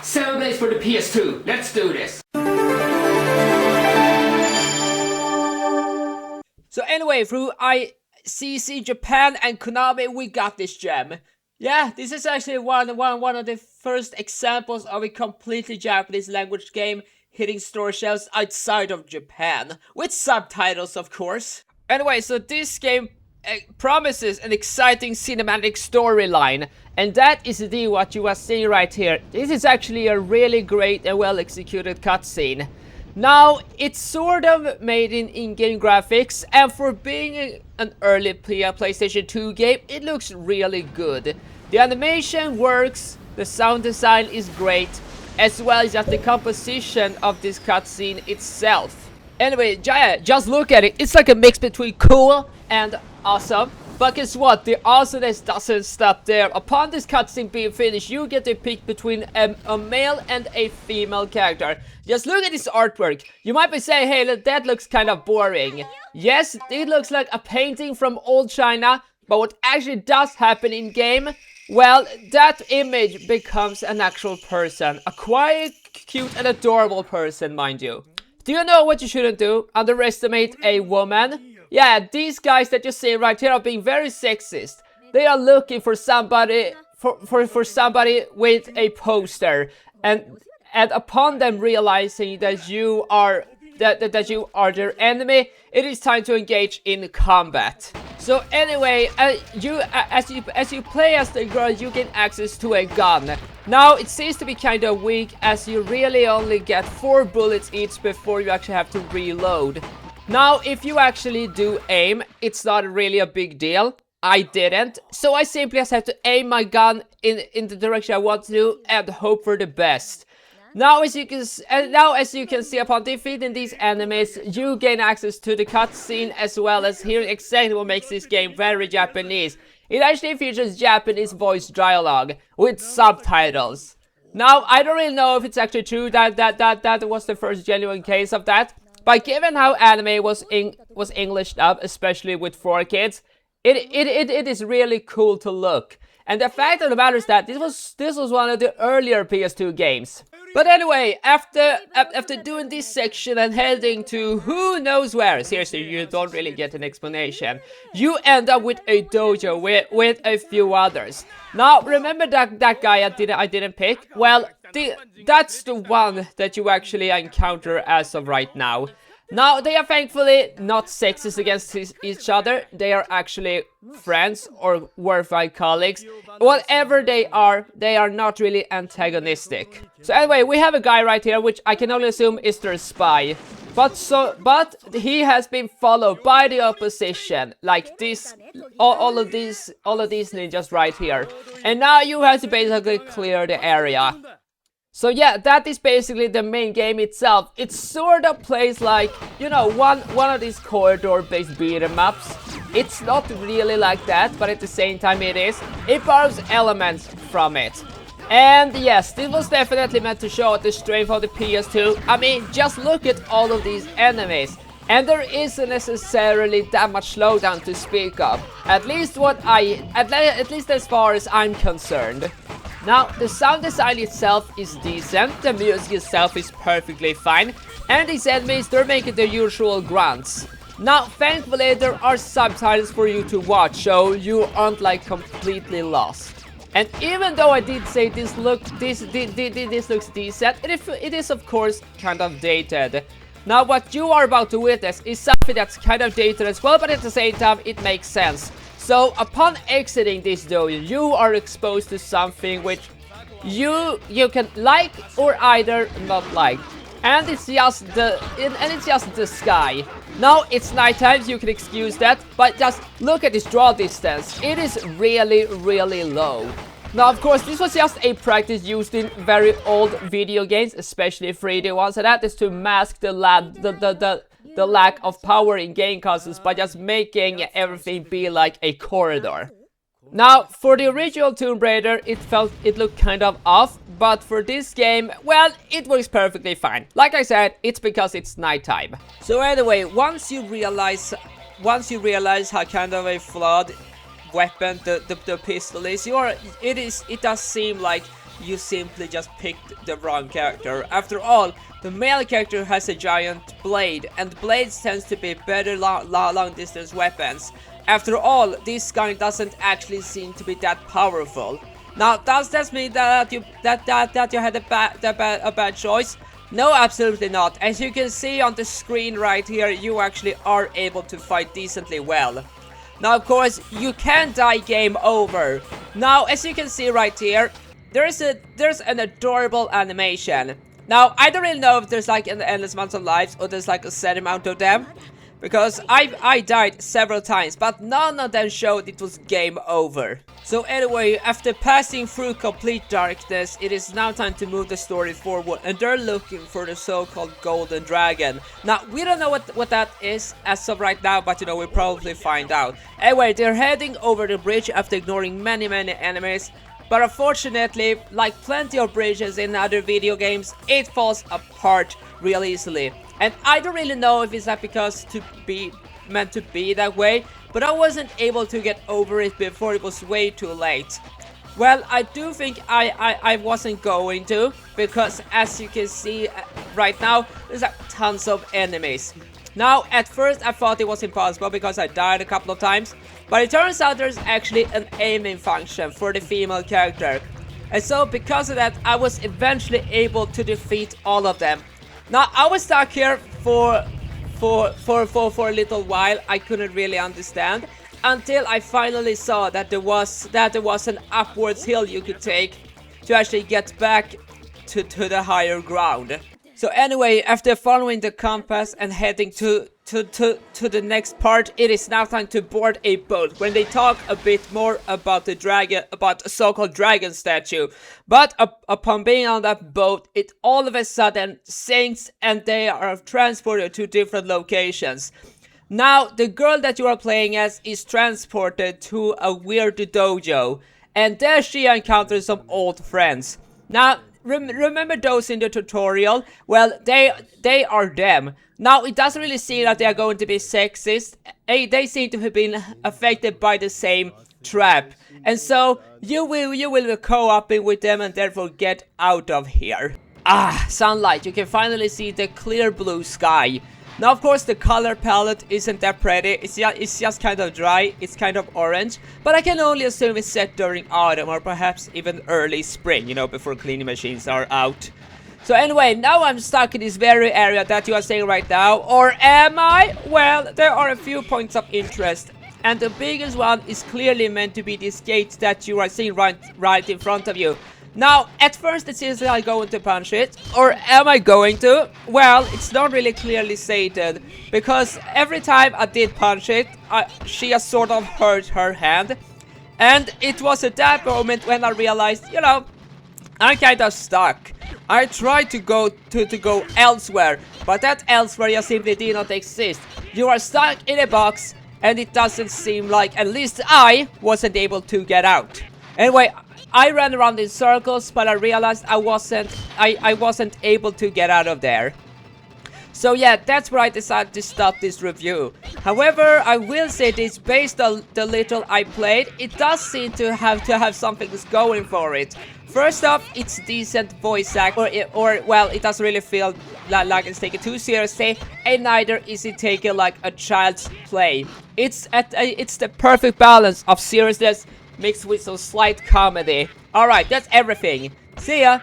7 days for the PS2. Let's do this. So anyway, through ICC Japan and Konami, we got this gem. Yeah, this is actually one of the first examples of a completely Japanese language game hitting store shelves outside of Japan, with subtitles of course. Anyway, so this game promises an exciting cinematic storyline, and that is indeed what you are seeing right here. This is actually a really great and well executed cutscene. Now, it's sort of made in in-game graphics, and for being an early PlayStation 2 game, it looks really good. The animation works, the sound design is great, as well as just the composition of this cutscene itself. Anyway, just look at it. It's like a mix between cool and awesome. But guess what? The awesomeness doesn't stop there. Upon this cutscene being finished, you get to pick between a male and a female character. Just look at this artwork. You might be saying, hey, that looks kind of boring. Yes, it looks like a painting from old China, but what actually does happen in game, well, that image becomes an actual person. A quiet, cute, and adorable person, mind you. Do you know what you shouldn't do? Underestimate a woman? Yeah, these guys that you see right here are being very sexist. They are looking for somebody for somebody with a poster, and upon them realizing that you are that you are their enemy, it is time to engage in combat. So anyway, as you play as the girl, you gain access to a gun. Now it seems to be kind of weak, as you really only get 4 bullets each before you actually have to reload. Now, if you actually do aim, it's not really a big deal. I didn't, so I simply just have to aim my gun in the direction I want to and hope for the best. Now, as you can see, upon defeating these enemies, you gain access to the cutscene, as well as hearing exactly what makes this game very Japanese. It actually features Japanese voice dialogue with subtitles. Now, I don't really know if it's actually true that was the first genuine case of that. But given how anime was Englished up, especially with 4 kids, it is really cool to look. And the fact of the matter is that this was one of the earlier PS2 games. But anyway, after doing this section and heading to who knows where, seriously, you don't really get an explanation. You end up with a dojo with a few others. Now, remember that guy I didn't pick? Well, that's the one that you actually encounter as of right now. Now, they are thankfully not sexist against each other. They are actually friends or worthwhile colleagues. Whatever they are not really antagonistic. So anyway, we have a guy right here, which I can only assume is their spy. But he has been followed by the opposition, like this, all of these ninjas right here. And now you have to basically clear the area. So yeah, that is basically the main game itself. It sort of plays like, you know, one of these corridor-based beat-em-ups. It's not really like that, but at the same time it is. It borrows elements from it. And yes, this was definitely meant to show the strength of the PS2. I mean, just look at all of these enemies. And there isn't necessarily that much slowdown to speak of. At least as far as I'm concerned. Now, the sound design itself is decent, the music itself is perfectly fine, and these enemies, they're making the usual grunts. Now, thankfully, there are subtitles for you to watch, so you aren't like completely lost. And even though I did say this looks decent, it is of course kind of dated. Now, what you are about to witness is something that's kind of dated as well, but at the same time, it makes sense. So, upon exiting this dojo, you are exposed to something which you can like or either not like. And it's just the sky. Now, it's nighttime, so you can excuse that, but just look at this draw distance. It is really, really low. Now, of course, this was just a practice used in very old video games, especially 3D ones, and that is to mask the lack of power in game consoles by just making everything be like a corridor. Now, for the original Tomb Raider, it looked kind of off, but for this game, well, it works perfectly fine. Like I said, it's because it's nighttime. So anyway, once you realize how kind of a flawed weapon the pistol is, it does seem like you simply just picked the wrong character. After all, the male character has a giant blade, and blades tends to be better long distance weapons. After all, this gun doesn't actually seem to be that powerful. Now, does that mean that you had a bad choice? No, absolutely not. As you can see on the screen right here, you actually are able to fight decently well. Now, of course, you can die game over. Now, as you can see right here, there's an adorable animation. Now, I don't really know if there's like an endless amount of lives or there's like a set amount of them, because I died several times, but none of them showed it was game over. So anyway, after passing through complete darkness, it is now time to move the story forward, and they're looking for the so-called Golden Dragon. Now, we don't know what that is as of right now, but you know, we'll probably find out. Anyway, they're heading over the bridge after ignoring many enemies. But unfortunately, like plenty of bridges in other video games, it falls apart real easily. And I don't really know if it's that because to be meant to be that way, but I wasn't able to get over it before it was way too late. Well, I do think I wasn't going to, because as you can see right now, there's like tons of enemies. Now, at first I thought it was impossible because I died a couple of times, but it turns out there's actually an aiming function for the female character. And so because of that, I was eventually able to defeat all of them. Now, I was stuck here for a little while. I couldn't really understand until I finally saw that there was an upwards hill you could take to actually get back to the higher ground. So anyway, after following the compass and heading to the next part, it is now time to board a boat when they talk a bit more about the dragon, about a so-called dragon statue. But upon being on that boat, it all of a sudden sinks and they are transported to different locations. Now, the girl that you are playing as is transported to a weird dojo, and there she encounters some old friends. Now, remember those in the tutorial? Well, they are them. Now, it doesn't really seem that they are going to be sexist. They seem to have been affected by the same trap. And so, you will be co-oping with them and therefore get out of here. Ah, sunlight. You can finally see the clear blue sky. Now, of course, the color palette isn't that pretty. It's just kind of dry. It's kind of orange. But I can only assume it's set during autumn or perhaps even early spring, you know, before cleaning machines are out. So anyway, now I'm stuck in this very area that you are seeing right now. Or am I? Well, there are a few points of interest. And the biggest one is clearly meant to be this gate that you are seeing right in front of you. Now, at first it seems that I'm going to punch it, or am I going to? Well, it's not really clearly stated, because every time I did punch it, she has sort of hurt her hand. And it was at that moment when I realized, you know, I'm kind of stuck. I tried to go elsewhere, but that elsewhere just simply did not exist. You are stuck in a box, and it doesn't seem like, at least I wasn't able to get out. Anyway, I ran around in circles, but I realized I wasn't able to get out of there. So yeah, that's where I decided to stop this review. However, I will say this, based on the little I played, it does seem to have something that's going for it. First off, it's decent voice act, or well, it doesn't really feel like it's taken too seriously, and neither is it taken like a child's play. It's the perfect balance of seriousness mixed with some slight comedy. Alright, that's everything. See ya!